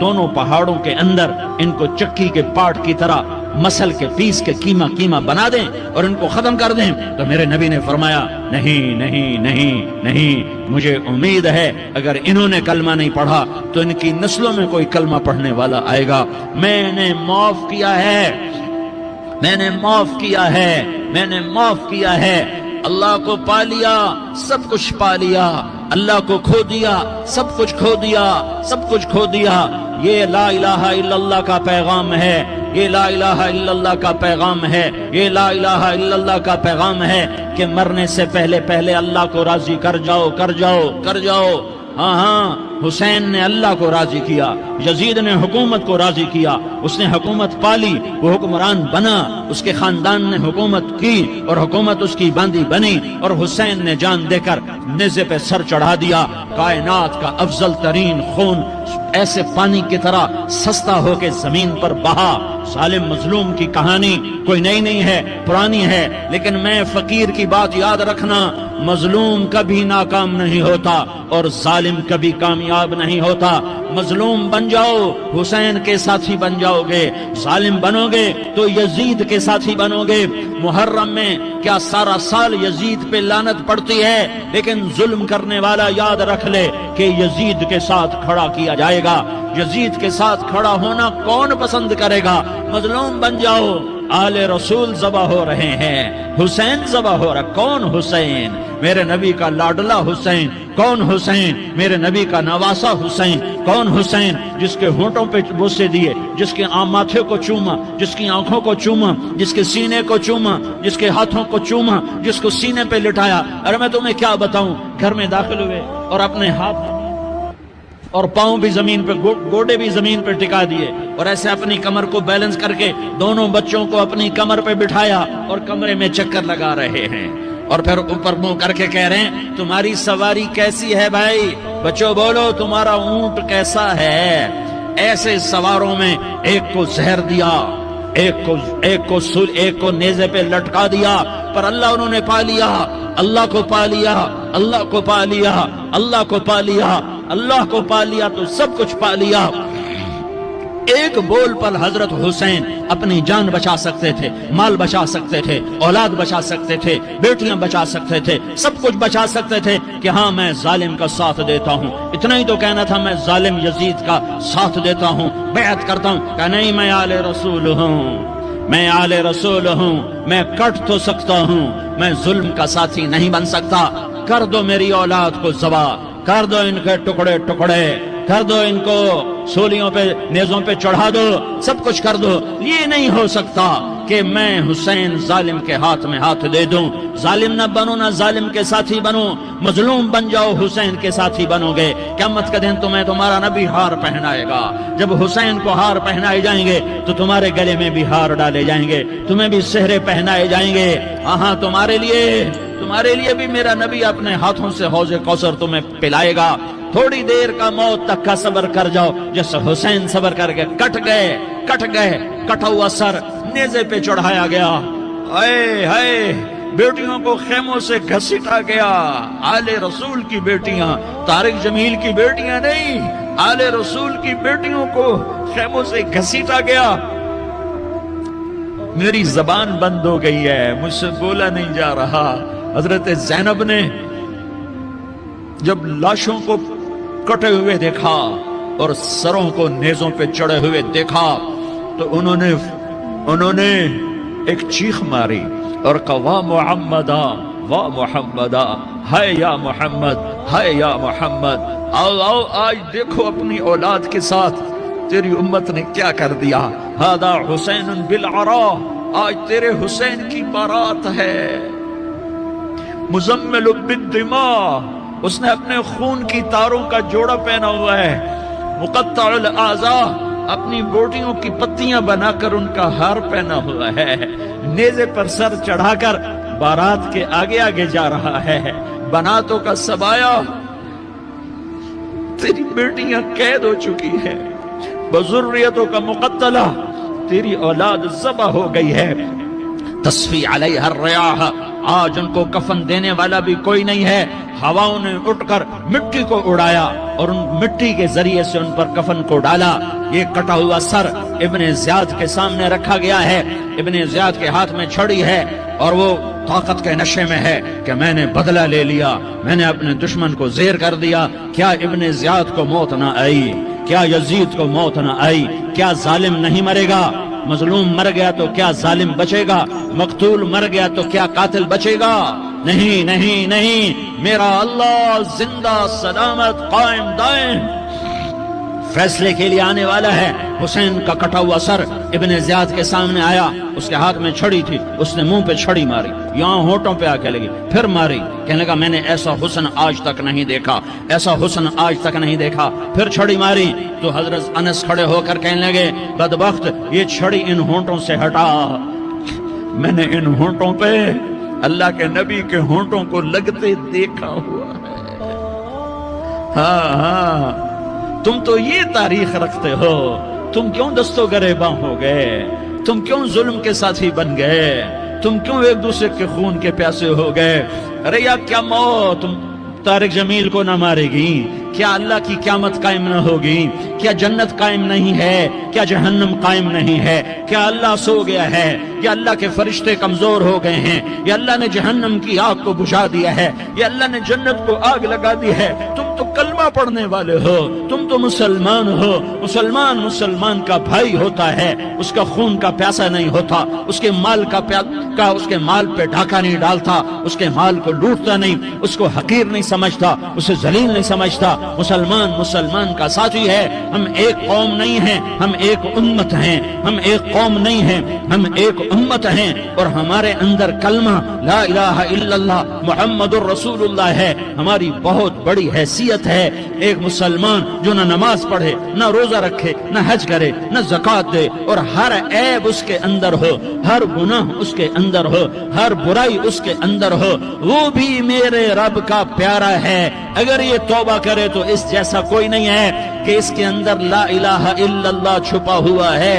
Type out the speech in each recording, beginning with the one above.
دونوں پہاڑوں کے اندر ان کو چکی کے پاٹ کی طرح مسل کے پیس کے کیما کیما بنا دیں اور ان کو ختم کر دیں. تو میرے نبی نے فرمایا نہیں نہیں نہیں نہیں، مجھے امید ہے اگر انہوں نے کلمہ نہیں پڑھا تو ان کی نسلوں میں کوئی کلمہ پڑھنے والا آئے گا. میں نے معاف کیا ہے، میں نے معاف کیا ہے، میں نے معاف کیا ہے. اللہ کو پا لیا سب کچھ پا لیا، اللہ کو کھو دیا سب کچھ کھو دیا، سب کچھ کھو دیا. یہ لا الہ الا اللہ کا پیغام ہے، یہ لا الہ الا اللہ کا پیغام ہے، یہ لا الہ الا اللہ کا پیغام ہے کہ مرنے سے پہلے پہلے اللہ کو راضی کر جاؤ کر جاؤ کر جاؤ. ہاں ہاں، حسین نے اللہ کو راضی کیا، یزید نے حکومت کو راضی کیا، اس نے حکومت پالی، وہ حکمران بنا، اس کے خاندان نے حکومت کی اور حکومت اس کی باندھی بنی، اور حسین نے جان دے کر نیزے پہ سر چڑھا دیا. کائنات کا افضل ترین خون ایسے پانی کی طرح سستا ہو کے زمین پر بہا. ظالم مظلوم کی کہانی کوئی نئی نہیں ہے، پرانی ہے، لیکن میں فقیر کی بات یاد رکھنا، مظلوم کبھی ناکام نہیں ہوتا اور ظالم کبھی کامیاب نہیں ہوتا. مظلوم بن جاؤ حسین کے ساتھی بن جاؤ گے، ظالم بنو گے تو یزید کے ساتھی بنو گے. محرم میں کیا سارا سال یزید پہ لعنت پڑتی ہے، لیکن ظلم کرنے والا یاد رکھ لے کہ یزید کے ساتھ کھڑا کیا جائے گا. یزید کے ساتھ کھڑا ہونا کون پسند کرے گا؟ مظلوم بن جاؤ. آل رسول ذبح ہو رہے ہیں، حسین ذبح ہو رہا. کون حسین؟ میرے نبی کا لاڈلا حسین. کون حسین؟ میرے نبی کا نواسا حسین. کون حسین؟ جس کے ہونٹوں پہ بوسے دیے، جس کے ماتھے کو چوما، جس کی آنکھوں کو چوما، جس کے سینے کو چوما، جس کے ہاتھوں کو چوما، جس کو سینے پہ لٹایا. ارے میں تمہیں کیا بتاؤں، گھر میں داخل ہوئے اور اپنے ہاتھ اور پاؤں بھی زمین پہ، گوڑے بھی زمین پہ ٹکا دیے اور ایسے اپنی کمر کو بیلنس کر کے دونوں بچوں کو اپنی کمر پہ بٹھایا اور کمرے میں چکر لگا رہے ہیں. اور پھر اوپر منہ کر کے کہہ رہے ہیں تمہاری سواری کیسی ہے بھائی؟ بچوں بولو تمہارا اونٹ کیسا ہے؟ ایسے سواروں میں ایک کو زہر دیا، ایک کو نیزے پہ لٹکا دیا، پر اللہ انہوں نے پا لیا، اللہ کو پا لیا، اللہ کو پا لیا، اللہ کو پا لیا، اللہ کو پا لیا تو سب کچھ پا لیا. ایک بول پر حضرت حسین اپنی جان بچا سکتے تھے، مال بچا سکتے تھے، اولاد بچا سکتے تھے، بیٹیاں بچا سکتے تھے، سب کچھ بچا سکتے تھے کہ ہاں میں ظالم کا ساتھ دیتا ہوں. اتنا ہی تو کہنا تھا میں ظالم یزید کا ساتھ دیتا ہوں، بیعت کرتا ہوں. کہ نہیں، میں آل رسول ہوں، میں آل رسول ہوں، میں کٹ تو سکتا ہوں، میں ظلم کا ساتھی نہیں بن سکتا. کر دو میری اولاد کو ذبح، کر دو ان کے ٹکڑے ٹکڑے، کر دو ان کو سولیوں پہ نیزوں پہ چڑھا دو، سب کچھ کر دو. یہ نہیں ہو سکتا کہ میں حسین ظالم کے ہاتھ میں ہاتھ دے دوں. ظالم نہ بنو، نہ ظالم کے ساتھی بنو، مظلوم بن جاؤ، حسین کے ساتھی بنو گے. قیامت کے دن تمہیں تمہارا نبی ہار پہنائے گا. جب حسین کو ہار پہنائے جائیں گے تو تمہارے گلے میں بھی ہار ڈالے جائیں گے، تمہیں بھی سہرے پہنائے جائیں گے. ہاں تمہارے لیے بھی میرا نبی اپنے ہاتھوں سے حوض کوثر تمہیں پلائے گا. تھوڑی دیر کا موت تک کا صبر کر جاؤ، جیسے حسین صبر کر کے کٹ گئے، کٹا ہوا سر نیزے پہ چڑھایا گیا. اے ہائے، بیٹیوں کو خیموں سے گھسیٹا گیا. آل رسول کی بیٹیاں، طارق جمیل کی بیٹیاں نہیں، آل رسول کی بیٹیوں کو خیموں سے گھسیٹا گیا. میری زبان بند ہو گئی ہے، مجھ سے بولا نہیں جا رہا. حضرت زینب نے جب لاشوں کو کٹے ہوئے دیکھا اور سروں کو نیزوں پہ چڑھے ہوئے دیکھا تو انہوں نے ایک چیخ ماری اور کہا واہ محمدا، واہ محمدا، ہائے یا محمد، ہائے یا محمد. آؤ آج دیکھو اپنی اولاد کے ساتھ تیری امت نے کیا کر دیا. ہذا حسین بالعراء، آج تیرے حسین کی بارات ہے. مزمل بالدماء، اس نے اپنے خون کی تاروں کا جوڑا پہنا ہوا ہے. مقطع الاعضاء، اپنی بوٹیوں کی پتیاں بنا کر ان کا ہار پہنا ہوا ہے. نیزے پر سر چڑھا کر بارات کے آگے آگے جا رہا ہے. بناتوں کا سبایا، تیری بیٹیاں قید ہو چکی ہیں. بذریتوں کا مقتلہ، تیری اولاد ذبح ہو گئی ہے. تصفی علیہ الریاح، آج ان کو کفن دینے والا بھی کوئی نہیں ہے۔ ہواؤں نے اٹھ کر مٹی کو اڑایا اور ان مٹی کے ذریعے سے ان پر کفن کو ڈالا۔ یہ کٹا ہوا سر ابن زیاد کے سامنے رکھا گیا ہے۔ ابن زیاد کے ہاتھ میں چھڑی ہے اور وہ طاقت کے نشے میں ہے کہ میں نے بدلہ لے لیا، میں نے اپنے دشمن کو زیر کر دیا۔ کیا ابن زیاد کو موت نہ آئی؟ کیا یزید کو موت نہ آئی؟ کیا ظالم نہیں مرے گا؟ مظلوم مر گیا تو کیا ظالم بچے گا؟ مقتول مر گیا تو کیا قاتل بچے گا؟ نہیں نہیں نہیں، میرا اللہ زندہ سلامت قائم دائم فیصلے کے لیے آنے والا ہے۔ حسین کا کٹا ہوا سر ابن زیاد کے سامنے آیا، اس کے ہاتھ میں چھڑی تھی، اس نے منہ پہ چھڑی ماری، یہاں ہونٹوں پہ آ کے لگی، پھر ماری، کہنے لگا میں نے ایسا حسن آج تک نہیں دیکھا، ایسا حسن آج تک نہیں دیکھا، پھر چھڑی ماری تو حضرت انس کھڑے ہو کر کہنے لگے بدبخت یہ چھڑی ان ہونٹوں سے ہٹا، میں نے ان ہونٹوں پہ اللہ کے نبی کے ہونٹوں کو لگتے دیکھا ہوا ہے۔ ہاں ہاں، تم تو یہ تاریخ رکھتے ہو، تم کیوں دستوں گریباں ہو گئے؟ تم کیوں ظلم کے ساتھی بن گئے؟ تم کیوں ایک دوسرے کے خون کے پیاسے ہو گئے؟ ارے یا کیا موت طارق جمیل کو نہ مارے گی؟ کیا اللہ کی قیامت قائم نہ ہوگی؟ کیا جنت قائم نہیں ہے؟ کیا جہنم قائم نہیں ہے؟ کیا اللہ سو گیا ہے؟ یا اللہ کے فرشتے کمزور ہو گئے ہیں؟ یا اللہ نے جہنم کی آگ کو بجھا دیا ہے؟ یا اللہ نے جنت کو آگ لگا دی ہے؟ تم تو کلمہ پڑھنے والے ہو، تم تو مسلمان ہو۔ مسلمان مسلمان کا بھائی ہوتا ہے، اس کا خون کا پیاسا نہیں ہوتا، اس کے مال اس کے مال پہ ڈھاکہ نہیں ڈالتا، اس کے مال کو لوٹتا نہیں، اس کو حقیر نہیں سمجھتا، اسے ذلیل نہیں سمجھتا۔ مسلمان مسلمان کا ساتھی ہے۔ ہم ایک قوم نہیں ہیں، ہم ایک امت ہیں، ہم ایک قوم نہیں ہیں، ہم ایک امت ہیں، اور ہمارے اندر کلمہ لا الہ الا اللہ محمد الرسول اللہ ہے، ہماری بہت بڑی حیثیت ہے۔ ایک مسلمان جو نہ نماز پڑھے، نہ روزہ رکھے، نہ حج کرے، نہ زکوٰۃ دے، اور ہر عیب اس کے اندر ہو، ہر گناہ اس کے اندر ہو، ہر برائی اس کے اندر ہو، وہ بھی میرے رب کا پیارا ہے۔ اگر یہ توبہ کرے تو اس جیسا کوئی نہیں ہے کہ اس کے اندر لا الہ الا اللہ چھپا ہوا ہے۔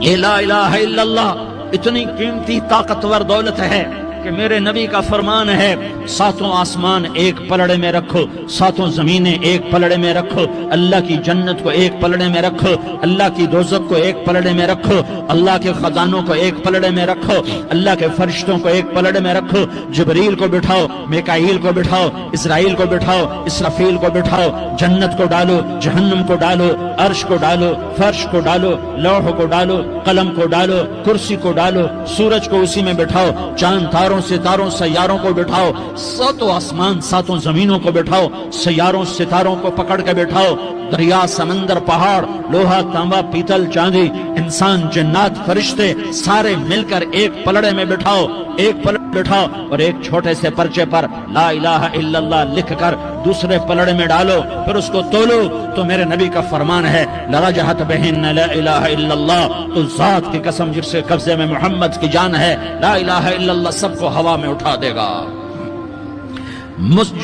یہ لا الہ الا اللہ اتنی قیمتی طاقتور دولت ہے کہ میرے نبی کا فرمان ہے ساتوں آسمان ایک پلڑے میں رکھو، ساتوں زمینیں ایک پلڑے میں رکھو، اللہ کی جنت کو ایک پلڑے میں رکھو، اللہ کی دوزخ کو ایک پلڑے میں رکھو، اللہ کے خزانوں کو ایک پلڑے میں رکھو، اللہ کے فرشتوں کو ایک پلڑے میں رکھو، جبریل کو بٹھاؤ، میکائیل کو بٹھاؤ، اسرائیل کو بٹھاؤ، اسرافیل کو بٹھاؤ، جنت کو ڈالو، جہنم کو ڈالو، عرش کو ڈالو، فرش کو ڈالو، لوح کو ڈالو، قلم کو ڈالو، کرسی کو ڈالو، سورج کو اسی میں بٹھاؤ، چاند تاروں ستاروں سیاروں کو بٹھاؤ، ساتوں آسمان ساتوں زمینوں کو بٹھاؤ، سیاروں ستاروں کو پکڑ کے بٹھاؤ، دریا سمندر پہاڑ لوہا تانبا پیتل چاندی انسان جنات فرشتے سارے مل کر ایک پلڑے میں بٹھاؤ، ایک پلڑے بٹھاؤ، اور ایک چھوٹے سے پرچے پر لا الہ الا اللہ لکھ کر دوسرے پلڑے میں ڈالو، پھر اس کو تولو تو میرے نبی کا فرمان ہے لرجحت بہن لا الہ الا اللہ، تو ذات کی قسم جس کے قبضے میں محمد کی جان ہے، لا الہ الا اللہ سب کو ہوا میں اٹھا دے گا۔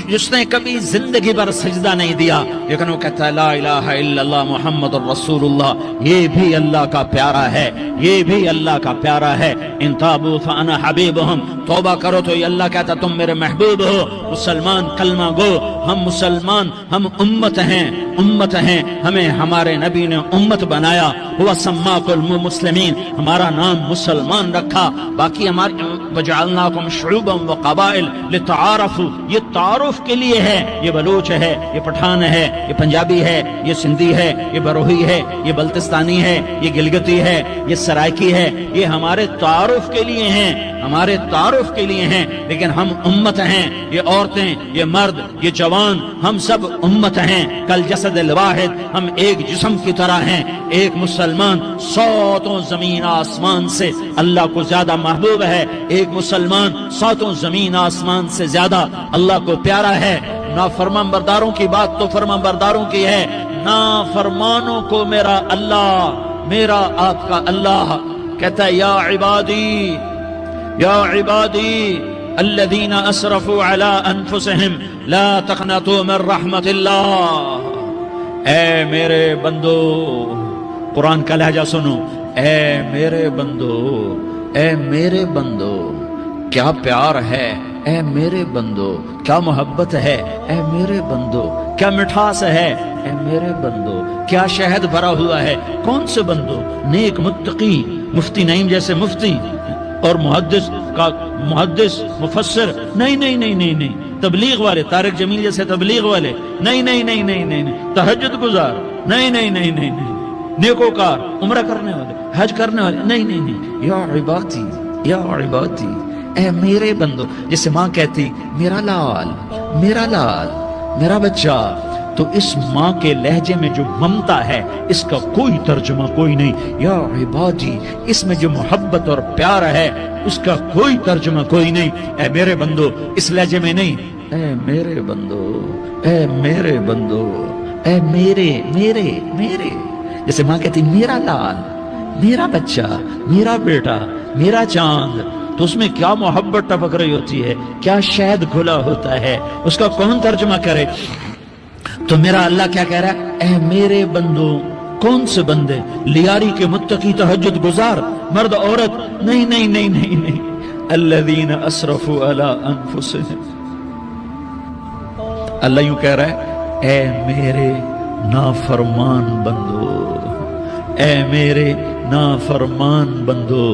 جس نے کبھی زندگی پر سجدہ نہیں دیا لیکن وہ کہتا ہے لا الہ الا اللہ محمد الرسول اللہ، یہ بھی اللہ کا پیارا ہے، یہ بھی اللہ کا پیارا ہے۔ ان تابوا فانا حبیبہم، توبہ کرو تو یہ اللہ کہتا تم میرے محبوب ہو۔ مسلمان کلمہ گو، ہم مسلمان، ہم امت ہیں، امت ہیں، ہمیں ہمارے نبی نے امت بنایا، ہوا سماکم المسلمین، ہمارا نام مسلمان رکھا، باقی ہمارے وجعلناکم شعوبا وقبائل لتعارفوا، یہ تعارف کے لیے ہے، یہ بلوچ ہے، یہ پٹھان ہے، یہ پنجابی ہے، یہ سندھی ہے، یہ بروہی ہے، یہ بلتستانی ہے، یہ گلگتی ہے، یہ سرائکی ہے، یہ ہمارے تعارف کے لیے ہیں، ہمارے تعارف کے لیے ہیں، لیکن ہم امت ہیں، یہ عورتیں، یہ مرد، یہ جوان، ہم سب امت ہیں، کل جسد الواحد، ہم ایک جسم کی طرح ہیں۔ ایک مسلمان ساتوں زمین آسمان سے اللہ کو زیادہ محبوب ہے، ایک مسلمان ساتوں زمین آسمان سے زیادہ اللہ کو پیارا ہے۔ نافرمان برداروں کی بات تو فرمان برداروں کی ہے، نافرمانوں کو میرا اللہ، میرا آپ کا اللہ کہتا ہے یا عبادی، یا عبادی الذین اسرفوا علی انفسہم لا تقنطوا من رحمت اللہ، اے میرے بندو، قرآن کا لہجہ سنو، اے میرے بندو، اے میرے بندو، کیا پیار ہے اے میرے بندو، کیا محبت ہے اے میرے بندو، کیا مٹھاس ہے اے میرے بندو، کیا شہد بھرا ہوا ہے۔ کون سے بندو؟ نیک متقی، مفتی نعیم جیسے مفتی اور محدث مفسر، نہیں نہیں نہیں نہیں نہیں، تبلیغ والے طارق جمیل جیسے تبلیغ والے، نہیں نہیں نہیں نہیں نہیں نہیں، تہجد گزار، نہیں نہیں نہیں نہیں نہیں، نیکوکار، عمرہ کرنے والے، حج کرنے والے، نہیں نہیں نہیں، یا عبادی یا عبادی، اے میرے بندو، جسے ماں کہتی میرا لال میرا لال میرا بچہ، تو اس ماں کے لہجے میں جو ممتا ہے اس کا کوئی ترجمہ کوئی نہیں۔ یا عبادی، اس میں جو محبت اور پیار ہے اس کا کوئی ترجمہ کوئی نہیں۔ اے میرے بندو، اس لہجے میں نہیں، اے میرے بندو اے میرے بندو اے میرے میرے میرے، جیسے ماں کہتی میرا لال میرا بچہ میرا بیٹا میرا چاند، تو اس میں کیا محبت ٹپک رہی ہوتی ہے، کیا شہد کھلا ہوتا ہے، اس کا کون ترجمہ کرے؟ تو میرا اللہ کیا کہہ رہا ہے؟ اے میرے بندو، کون سے بندے؟ لیاری کے متقی، تہجد گزار، مرد عورت، نہیں نہیں نہیں نہیں نہیں، الذین اسرفوا علی انفسہم۔ اللہ یوں کہہ رہا ہے اے میرے نافرمان بندو، اے میرے نافرمان بندو،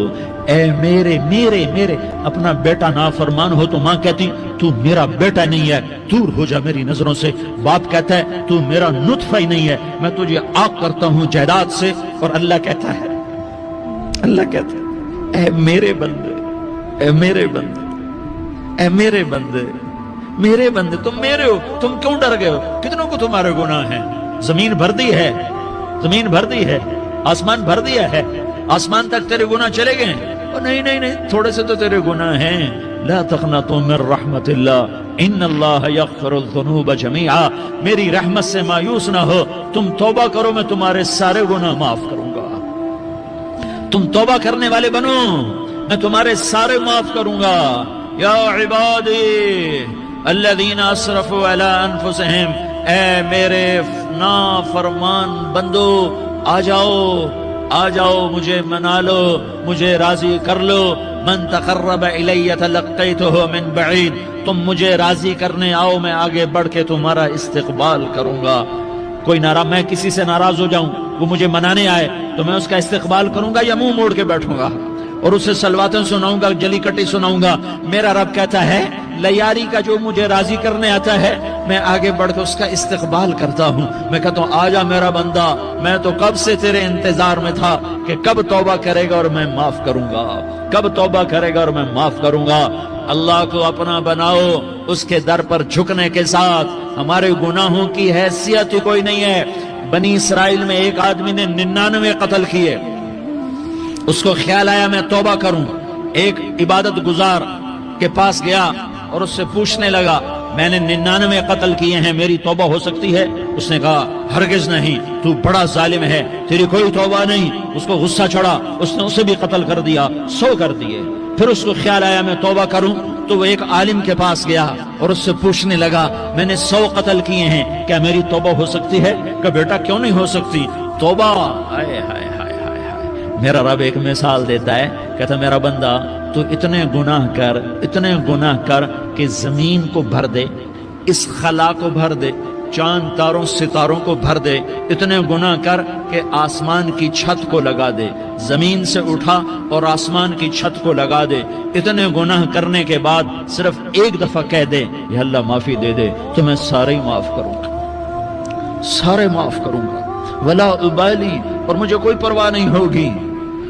اے میرے میرے میرے۔ اپنا بیٹا نافرمان ہو تو ماں کہتی تو میرا بیٹا نہیں ہے، دور ہو جا میری نظروں سے۔ باپ کہتا ہے تو میرا نطفہ ہی نہیں ہے، میں تجھے آگ کرتا ہوں جائیداد سے۔ اور اللہ کہتا ہے اے میرے بندے اے میرے بندے اے میرے بندے میرے بندے، تم میرے ہو، تم کیوں ڈر گئے ہو؟ کتنوں کو تمہارے گناہ ہیں؟ زمین بھر دی ہے، زمین بھر دی ہے، آسمان بھر دیا ہے، آسمان تک تیرے گناہ چلے گئے ہیں؟ نہیں نہیں نہیں، تھوڑے سے تو تیرے گناہ ہیں۔ لا تقنطوا من رحمت اللہ ان اللہ یغفر الذنوب جمیعا، میری رحمت سے مایوس نہ ہو، تم توبہ کرو میں تمہارے سارے گناہ معاف کروں گا۔ تم توبہ کرنے والے بنو، میں تمہارے سارے معاف کروں گا۔ یا عبادی الذین اسرفوا علی انفسہم، اے میرے نافرمان بندو، آ جاؤ مجھے منا لو، مجھے راضی کر لو۔ من تقرب الی تلقیتہ من بعید، تم مجھے راضی کرنے آؤ، میں آگے بڑھ کے تمہارا استقبال کروں گا۔ کوئی میں کسی سے ناراض ہو جاؤں، وہ مجھے منانے آئے تو میں اس کا استقبال کروں گا یا منہ موڑ کے بیٹھوں گا اور اسے سلواتیں سناؤں گا، جلی کٹی سناؤں گا؟ میرا رب کہتا ہے لیاری کا جو مجھے راضی کرنے آتا ہے میں آگے بڑھ کے اس کا استقبال کرتا ہوں۔ میں کہتا ہوں آجا میرا بندہ، میں تو کب سے تیرے انتظار میں تھا کہ کب توبہ کرے گا اور میں معاف کروں گا، کب توبہ کرے گا اور میں معاف کروں گا۔ اللہ کو اپنا بناؤ، اس کے در پر جھکنے کے ساتھ۔ ہمارے گناہوں کی حیثیت ہی کوئی نہیں ہے۔ بنی اسرائیل میں ایک آدمی نے 99 قتل کیے، اس کو خیال آیا میں توبہ کروں، ایک عبادت گزار کے پاس گیا اور اس سے پوچھنے لگا میں نے 99 قتل کیے ہیں، میری توبہ ہو سکتی ہے؟ اس نے کہا ہرگز نہیں، تو بڑا ظالم ہے، تیری کوئی توبہ نہیں۔ اس کو غصہ چڑھا، اس نے اسے بھی قتل کر دیا، 100 کر دیے۔ پھر اس کو خیال آیا میں توبہ کروں، تو وہ ایک عالم کے پاس گیا اور اس سے پوچھنے لگا میں نے 100 قتل کیے ہیں، کیا میری توبہ ہو سکتی ہے؟ کہ بیٹا کیوں نہیں ہو سکتی توبہ؟ آئے ہائے ہائے ہائے ہائے۔ میرا رب ایک مثال دیتا ہے، کہتا میرا بندہ تو اتنے گناہ کر کہ زمین کو بھر دے، اس خلا کو بھر دے، چاند تاروں ستاروں کو بھر دے، اتنے گناہ کر کہ آسمان کی چھت کو لگا دے، زمین سے اٹھا اور آسمان کی چھت کو لگا دے۔ اتنے گناہ کرنے کے بعد صرف ایک دفعہ کہہ دے یا اللہ معافی دے دے، تو میں سارے ہی معاف کروں گا، سارے معاف کروں گا، ولا ابالی، اور مجھے کوئی پرواہ نہیں ہوگی۔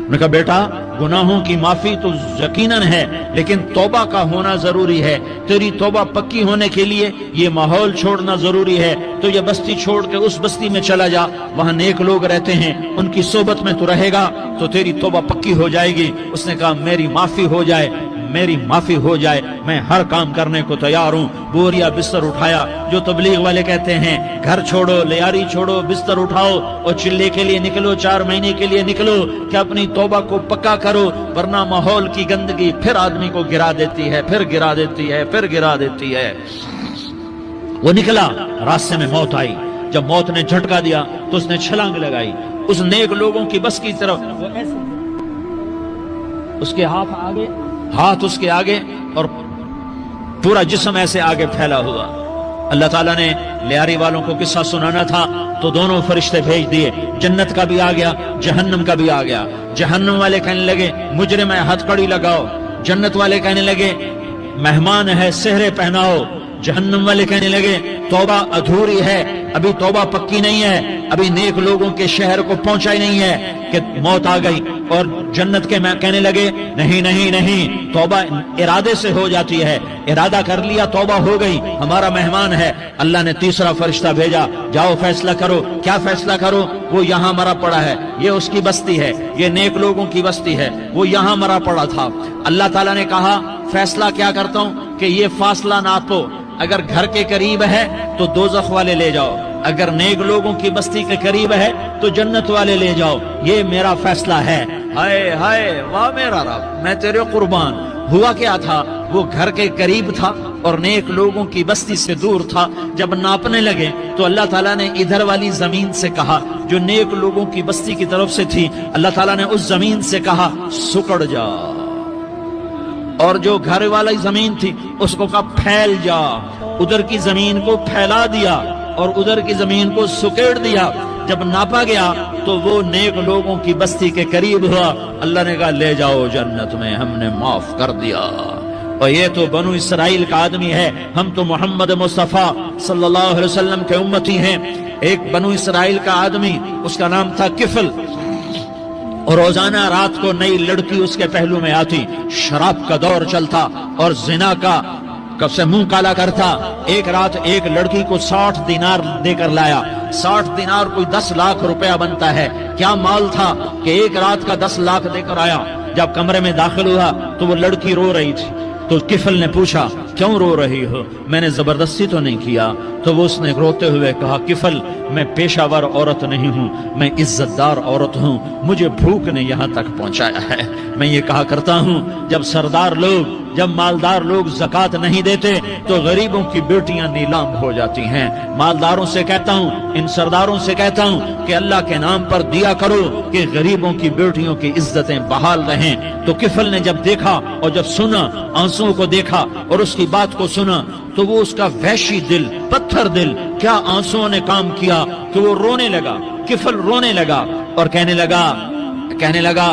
میں نے کہا بیٹا گناہوں کی معافی تو یقیناً ہے، لیکن توبہ کا ہونا ضروری ہے۔ تیری توبہ پکی ہونے کے لیے یہ ماحول چھوڑنا ضروری ہے۔ تو یہ بستی چھوڑ کے اس بستی میں چلا جا، وہاں نیک لوگ رہتے ہیں، ان کی صحبت میں تو رہے گا تو تیری توبہ پکی ہو جائے گی۔ اس نے کہا میری معافی ہو جائے، میری معافی ہو جائے، میں ہر کام کرنے کو تیار ہوں۔ بوریا بستر اٹھایا، جو تبلیغ والے کہتے ہیں گھر چھوڑو، لیاری چھوڑو، بستر اٹھاؤ اور چلے کے لیے نکلو، 4 مہینے کے لیے نکلو کہ اپنی توبہ کو پکا کرو، ورنہ ماحول کی گندگی پھر آدمی کو گرا دیتی ہے، پھر گرا دیتی ہے، پھر گرا دیتی ہے۔ وہ نکلا، راستے میں موت آئی۔ جب موت نے جھٹکا دیا تو اس نے چھلانگ لگائی اس نیک لوگوں کی بس کی طرف، وہ ایسے اس کے ہاتھ آگے ہاتھ اس کے آگے اور پورا جسم ایسے آگے پھیلا ہوا۔ اللہ تعالیٰ نے لیاری والوں کو قصہ سنانا تھا تو دونوں فرشتے بھیج دیے، جنت کا بھی آ گیا، جہنم کا بھی آ گیا۔ جہنم والے کہنے لگے مجرم ہے ہتھ کڑی لگاؤ، جنت والے کہنے لگے مہمان ہے سہرے پہناؤ، جہنم والے کہنے لگے توبہ ادھوری ہے، ابھی توبہ پکی نہیں ہے، ابھی نیک لوگوں کے شہر کو پہنچا ہی نہیں ہے کہ موت آ گئی۔ اور جنت کے کہنے لگے نہیں نہیں نہیں، توبہ ارادے سے ہو جاتی ہے، ارادہ کر لیا توبہ ہو گئی، ہمارا مہمان ہے۔ اللہ نے تیسرا فرشتہ بھیجا، جاؤ فیصلہ کرو۔ کیا فیصلہ کرو؟ وہ یہاں مرا پڑا ہے، یہ اس کی بستی ہے، یہ نیک لوگوں کی بستی ہے، وہ یہاں مرا پڑا تھا۔ اللہ تعالیٰ نے کہا فیصلہ کیا کرتا ہوں کہ یہ فاصلہ ناپو، اگر گھر کے قریب ہے تو دوزخ والے لے جاؤ، اگر نیک لوگوں کی بستی کے قریب ہے تو جنت والے لے جاؤ، یہ میرا فیصلہ ہے۔ ہائے ہائے واہ میرا رب، میں تیرے قربان۔ ہوا کیا تھا؟ وہ گھر کے قریب تھا اور نیک لوگوں کی بستی سے دور تھا۔ جب ناپنے لگے تو اللہ تعالیٰ نے ادھر والی زمین سے کہا جو نیک لوگوں کی بستی کی طرف سے تھی، اللہ تعالیٰ نے اس زمین سے کہا سکڑ جا، اور جو گھر والی زمین تھی اس کو کہا پھیل جا، ادھر کی زمین کو پھیلا دیا اور ادھر کی زمین کو سکیڑ دیا۔ جب ناپا گیا تو وہ نیک لوگوں کی بستی کے قریب ہوا، اللہ نے کہا لے جاؤ جنت میں، ہم نے معاف کر دیا۔ اور یہ تو بنو اسرائیل کا آدمی ہے، ہم تو محمد مصطفیٰ صلی اللہ علیہ وسلم کے امتی ہیں۔ ایک بنو اسرائیل کا آدمی، اس کا نام تھا کفل، اور روزانہ رات کو نئی لڑکی اس کے پہلو میں آتی، شراب کا دور چلتا اور زنا کا کب سے منہ کالا کرتا۔ ایک رات ایک لڑکی کو 60 دینار دے کر لایا، 60 دینار کوئی 10 لاکھ روپیہ بنتا ہے۔ کیا مال تھا کہ ایک رات کا 10 لاکھ دے کر آیا۔ جب کمرے میں داخل ہوا تو وہ لڑکی رو رہی تھی، تو کفل نے پوچھا کیوں رو رہی ہو؟ میں نے زبردستی تو نہیں کیا۔ تو وہ اس نے روتے ہوئے کہا کفل میں پیشہ ور عورت نہیں ہوں، میں عزت دار عورت ہوں، مجھے بھوک نے یہاں تک پہنچایا ہے۔ میں یہ کہا کرتا ہوں جب سردار لوگ، جب مالدار لوگ زکوٰۃ نہیں دیتے تو غریبوں کی بیٹیاں نیلام ہو جاتی ہیں۔ مالداروں سے کہتا ہوں، ان سرداروں سے کہتا ہوں کہ اللہ کے نام پر دیا کرو کہ غریبوں کی بیٹیوں کی عزتیں بحال رہیں۔ تو کفل نے جب دیکھا اور جب سنا، آنسوؤں کو دیکھا اور اس کی بات کو سنا، تو وہ اس کا وحشی دل، پتھر دل، کیا آنسوؤں نے کام کیا کہ وہ رونے لگا۔ کفل رونے لگا اور کہنے لگا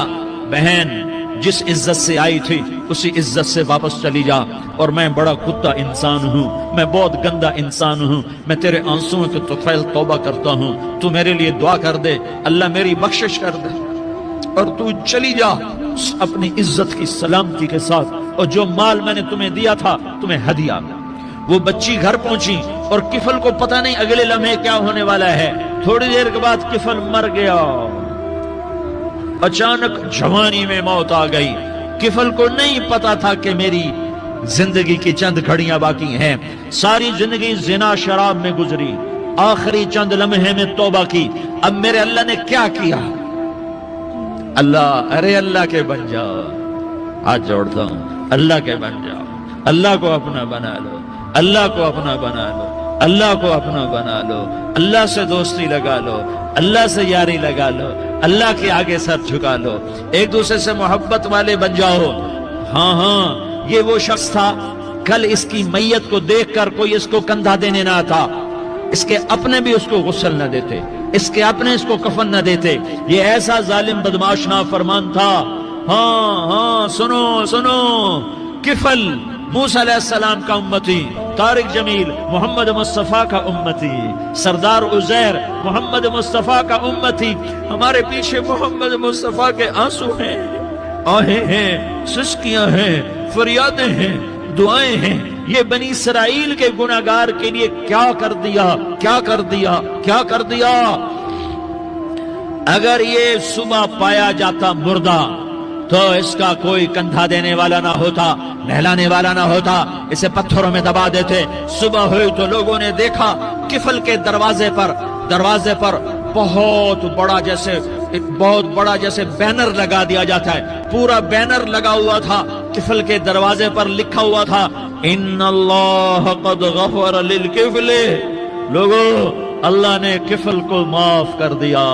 بہن جس عزت سے آئی تھی اسی عزت سے واپس چلی جا، اور میں بڑا کتا انسان ہوں، میں بہت گندا انسان ہوں، میں تیرے آنسوؤں کے طفیل توبہ کرتا ہوں، تو میرے لیے دعا کر دے، اللہ میری بخشش کر دے، اور تو چلی جا اپنی عزت کی سلامتی کے ساتھ، اور جو مال میں نے تمہیں دیا تھا تمہیں ہدیہ۔ وہ بچی گھر پہنچی اور کفل کو پتہ نہیں اگلے لمحے کیا ہونے والا ہے۔ تھوڑی دیر کے بعد کفل مر گیا، اچانک جوانی میں موت آ گئی۔ کفل کو نہیں پتا تھا کہ میری زندگی کی چند گھڑیاں باقی ہیں۔ ساری زندگی زنا شراب میں گزری، آخری چند لمحے میں توبہ کی۔ اب میرے اللہ نے کیا کیا؟ اللہ، ارے اللہ کے بن جاؤ، ہاتھ جوڑتا ہوں، اللہ کے بن جاؤ، اللہ کو اپنا بنا لو، اللہ کو اپنا بنا لو، اللہ کو اپنا بنا لو، اللہ سے دوستی لگا لو، اللہ سے یاری لگا لو، اللہ کے آگے سر جھکا لو، ایک دوسرے سے محبت والے بن جاؤ۔ ہاں یہ وہ شخص تھا، کل اس کی میت کو دیکھ کر کوئی اس کو کندھا دینے نہ آتا، اس کے اپنے بھی اس کو غسل نہ دیتے، اس کے اپنے اس کو کفن نہ دیتے۔ یہ ایسا ظالم بدماش نافرمان تھا۔ ہاں سنو، کفل موسیٰ علیہ السلام کا امتی، طارق جمیل محمد مصطفیٰ کا امتی، سردار عزیر محمد مصطفیٰ کا امتی۔ ہمارے پیچھے محمد مصطفیٰ کے آنسو ہیں، آہیں ہیں، سسکیاں ہیں، فریادیں ہیں، دعائیں ہیں۔ یہ بنی اسرائیل کے گناہگار کے لیے کیا کر دیا۔ اگر یہ صبح پایا جاتا مردہ تو اس کا کوئی کندھا دینے والا نہ ہوتا، نہلانے والا نہ ہوتا، اسے پتھروں میں دبا دیتے۔ صبح ہوئی تو لوگوں نے دیکھا کفل کے دروازے پر بہت بڑا جیسے بینر لگا دیا جاتا ہے، پورا بینر لگا ہوا تھا، کفل کے دروازے پر لکھا ہوا تھا ان اللہ قد غفر للکفل، لوگو اللہ نے کفل کو معاف کر دیا۔